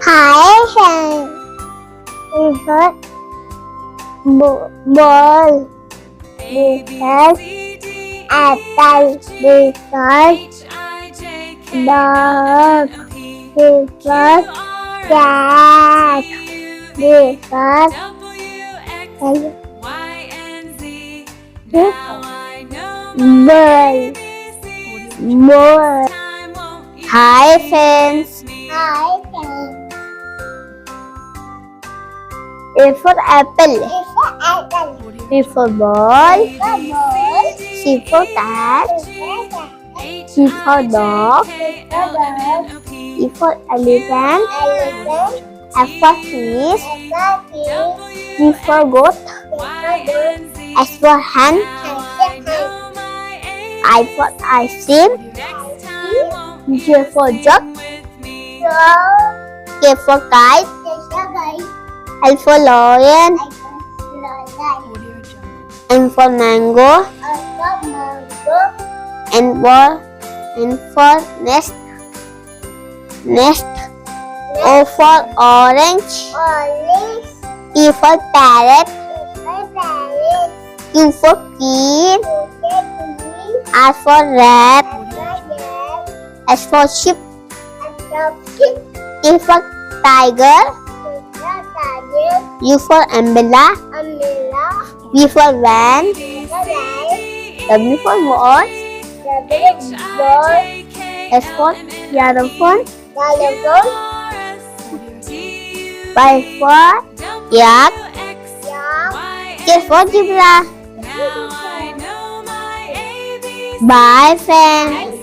Hi, friends. First, ball. Because apple. Because dog. Because cat. Because ball. Ball. Hi friends. Hi, friends. A for apple. It's an apple. B for ball. Ball. C for cat. D for dog. E for elephant. F for fish. G for goat. S for hen. I for ice cream. J for jug. K for kite. L for lion. M for mango. N for nest. O for orange. P for parrot. Q for key. R for rat. S for sheep. T for tiger. U for umbrella. V for van. W for watch. S for xylophone. Y for yak. Z for zebra. Bye friends.